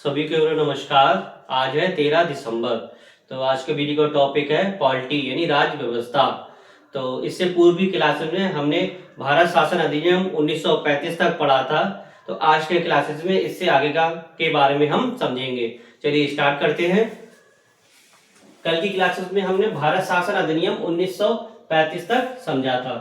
सभी को नमस्कार। आज है 13 दिसंबर। तो आज के वीडियो का टॉपिक है पॉलिटी यानी राज्य व्यवस्था। तो इससे पूर्व की क्लासेस में हमने भारत शासन अधिनियम 1935 तक पढ़ा था। तो आज के क्लासेस में इससे आगे का के बारे में हम समझेंगे। चलिए स्टार्ट करते हैं। कल की क्लासेस में हमने भारत शासन अधिनियम 1935 तक समझा था।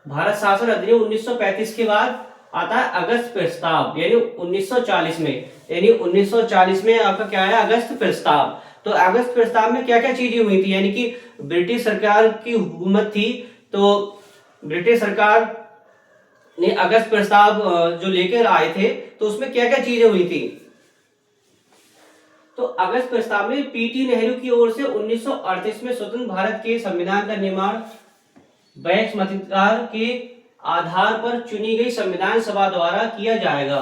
भारत शासन अधिनियम 1935 के बाद आता है अगस्त प्रस्ताव यानी 1940 में। यानी 1940 में आपका क्या है, अगस्त प्रस्ताव। तो अगस्त प्रस्ताव में क्या क्या चीजें हुई थी, यानी कि ब्रिटिश सरकार की हुकूमत थी। तो ब्रिटिश सरकार ने अगस्त प्रस्ताव जो लेकर आए थे, तो उसमें क्या क्या चीजें हुई थी। तो अगस्त प्रस्ताव में पीटी नेहरू की ओर से 1938 में स्वतंत्र भारत के संविधान का निर्माण बैक्स मताधिकार के आधार पर चुनी गई संविधान सभा द्वारा किया जाएगा।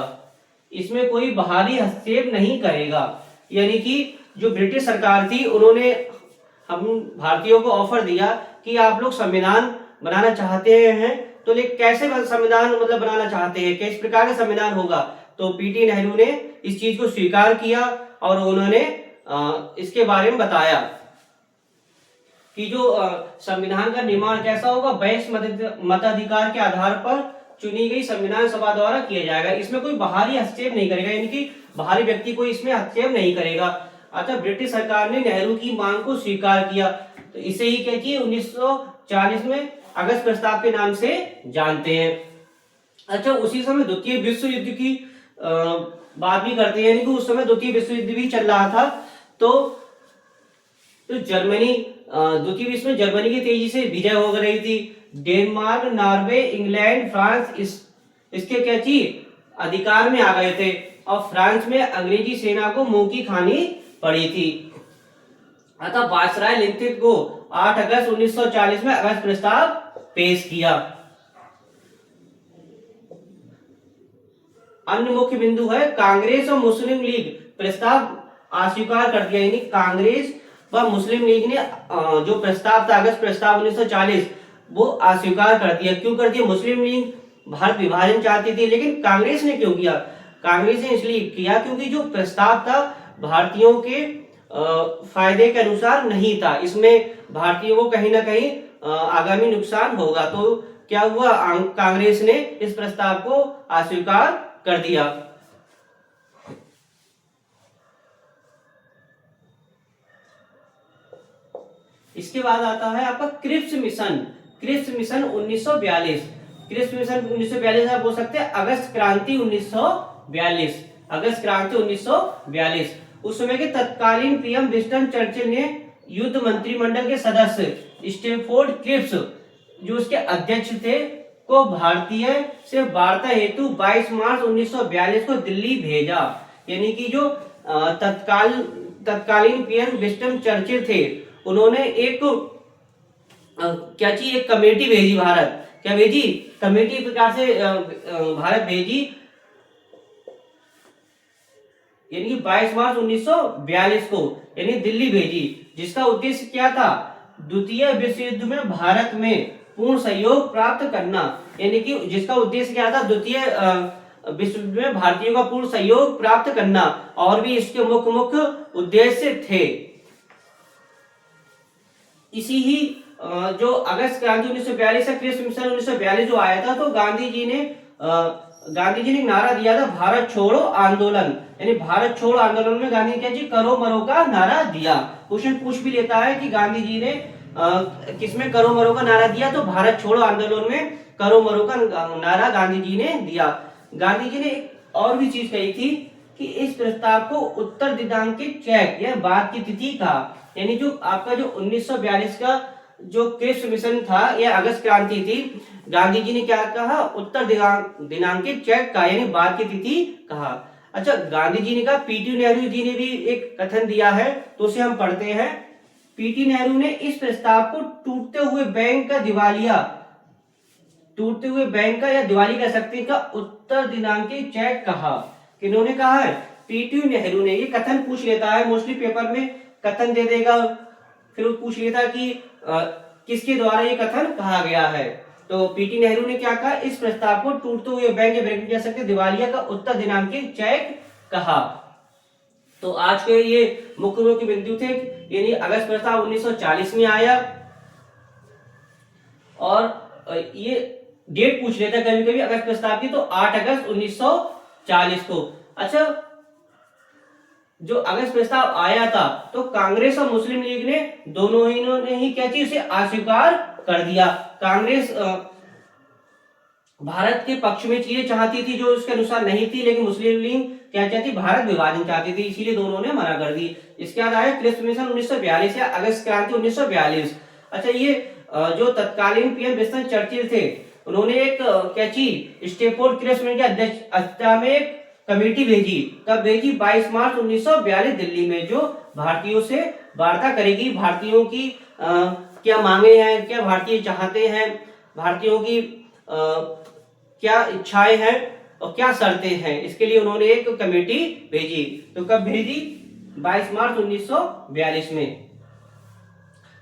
इसमें कोई बाहरी हस्तक्षेप नहीं करेगा। यानी कि जो ब्रिटिश सरकार थी, उन्होंने हम भारतीयों को ऑफर दिया कि आप लोग संविधान बनाना चाहते हैं, तो लेकिन कैसे संविधान मतलब बनाना चाहते हैं, किस प्रकार का संविधान होगा। तो पीटी नेहरू ने इस चीज को स्वीकार किया और उन्होंने इसके बारे में बताया कि जो संविधान का निर्माण कैसा होगा, बैक्स मताधिकार के आधार पर चुनी गई संविधान सभा द्वारा किया जाएगा। इसमें कोई बाहरी हस्तक्षेप नहीं करेगा, यानी कि बाहरी व्यक्ति कोई इसमें हस्तक्षेप नहीं करेगा। अतः ब्रिटिश सरकार ने नेहरू की मांग को स्वीकार किया। तो इसे ही क्या कि 1940 में अगस्त प्रस्ताव के नाम से जानते हैं। अच्छा, उसी समय द्वितीय विश्व युद्ध की बात भी करते हैं, यानी कि उस समय द्वितीय विश्व युद्ध भी चल रहा था। तो जर्मनी द्वितीय विश्व में जर्मनी की तेजी से विजय हो रही थी। डेनमार्क, नॉर्वे, इंग्लैंड, फ्रांस इसके क्या थी, अधिकार में आ गए थे। और फ्रांस में अंग्रेजी सेना को मुंह की खानी पड़ी थी। अतः वायसराय लिंथित को 8 अगस्त 1940 में अगस्त प्रस्ताव पेश किया। अन्य मुख्य बिंदु है कांग्रेस और मुस्लिम लीग प्रस्ताव अस्वीकार कर दिया। यानी कांग्रेस व मुस्लिम लीग ने जो प्रस्ताव था अगस्त प्रस्ताव 1940 वो अस्वीकार कर दिया। क्यों कर दिया? मुस्लिम लीग भारत विभाजन चाहती थी, लेकिन कांग्रेस ने क्यों किया? कांग्रेस ने इसलिए किया क्योंकि जो प्रस्ताव था भारतीयों के फायदे के अनुसार नहीं था। इसमें भारतीयों को कहीं ना कहीं आगामी नुकसान होगा। तो क्या हुआ, कांग्रेस ने इस प्रस्ताव को अस्वीकार कर दिया। इसके बाद आता है आपका Cripps mission. Cripps mission 1942। Cripps mission 1942 आप बोल सकते हैं अगस्त क्रांति 1942। अगस्त क्रांति 1942। उस समय के तत्कालीन पीएम विंस्टन चर्चिल ने युद्ध मंत्रिमंडल के सदस्य स्टैमफोर्ड क्रिप्स जो उसके अध्यक्ष थे को भारतीय से वार्ता हेतु 22 मार्च 1942 को दिल्ली भेजा। यानी कि जो तत्कालीन पीएम विंस्टन चर्चिल थे, उन्होंने एक क्या चीज, एक कमेटी भेजी भारत। क्या भेजी? कमेटी प्रकार से भारत भेजी। यानी कि 22 मार्च 1942 को यानी दिल्ली भेजी, जिसका उद्देश्य क्या था? द्वितीय विश्व युद्ध में भारत में पूर्ण सहयोग प्राप्त करना। यानी कि जिसका उद्देश्य क्या था? द्वितीय विश्व युद्ध में भारतीयों का पूर्ण सहयोग प्राप्त करना। और भी इसके मुख्य मुख्य उद्देश्य थे। इसी ही जो अगस्त क्रांति 1942 है, क्रिप्स मिशन 1942 जो आया था, तो गांधी जी ने नारा दिया था भारत छोड़ो आंदोलन। यानी भारत छोड़ो आंदोलन में गांधी क्या जी, करो मरो का नारा दिया। क्वेश्चन पूछ भी लेता है कि गांधी जी ने किसमें करो मरो का नारा दिया, तो भारत छोड़ो आंदोलन में करो मरो का नारा गांधी जी ने दिया। गांधी जी ने एक और भी चीज कही थी कि इस प्रस्ताव को उत्तर दिनांकित चेक या बाद की तिथि कहा। यानी जो आपका जो 1942 का जो क्रिप्स मिशन था या अगस्त क्रांति थी, गांधी जी ने क्या कहा? उत्तर दिनांकित चेक का यानी बाद की तिथि कहा। अच्छा, गांधी जी ने कहा, पीटी नेहरू जी ने भी एक कथन दिया है, तो उसे हम पढ़ते हैं। पीटी नेहरू ने इस प्रस्ताव को टूटते हुए बैंक का या दिवाली कह सकते हैं का उत्तर दिनांकित चेक कहा। किन्होंने कहा है? पीटी नेहरू ने। ये कथन पूछ लेता है मोस्टली पेपर में, कथन दे देगा, फिर वो पूछ लेता कि किसके द्वारा ये कथन कहा गया है। तो पीटी नेहरू ने क्या कहा? इस प्रस्ताव को टूटते हुए बैंक या ब्रैकेट कह सकते दिवालिया का उत्तर दिनांकित चेक कहा। तो आज के ये मुख्य बिंदु थे, यानी अगस्त प्रस्ताव 1940 में आया। और ये डेट पूछ लेता कभी कभी अगस्त प्रस्ताव की, तो 8 अगस्त 1940 को। अच्छा, जो अगस्त प्रस्ताव आया था तो कांग्रेस और मुस्लिम लीग ने दोनों ही ने ही क्या चीज उसे अस्वीकार कर दिया। कांग्रेस भारत के पक्ष में चीजें चाहती थी जो उसके अनुसार नहीं थी, लेकिन मुस्लिम लीग क्या चाहती, भारत विभाजन चाहती थी, इसीलिए दोनों ने मना कर दी। इसके बाद आया क्रिप्स मिशन 1942 या अगस्त क्रांति 1942। अच्छा, ये जो तत्कालीन पीएम विंस्टन चर्चिल थे, उन्होंने एक क्या चीज स्टेफोर्ड क्रिप्स मिशन की अध्यक्षता में एक कमेटी भेजी। कब भेजी? 22 मार्च 1942 दिल्ली में, जो भारतीयों से वार्ता करेगी, भारतीयों की क्या मांगे हैं, क्या भारतीय चाहते हैं, भारतीयों की क्या इच्छाएं हैं और क्या शर्तें हैं, इसके लिए उन्होंने एक कमेटी भेजी। तो कब भेजी? 22 मार्च 1942 में।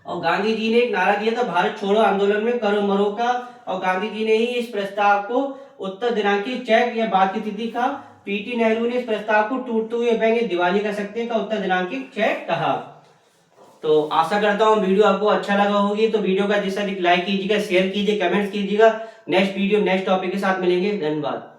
और गांधी जी ने एक नारा दिया था भारत छोड़ो आंदोलन में करो मरो का, और गांधी जी ने ही इस प्रस्ताव को उत्तर दिनांकी चेक या बाद की तिथि का, पीटी नेहरू ने इस प्रस्ताव को टूटते हुए बैंक दिवाली कर सकते हैं का उत्तर दिनांकी चेक कहा। तो आशा करता हूँ वीडियो आपको अच्छा लगा होगी, तो वीडियो का जैसा लाइक कीजिएगा, शेयर कीजिए, कमेंट्स कीजिएगा। नेक्स्ट वीडियो नेक्स्ट टॉपिक के साथ मिलेंगे। धन्यवाद।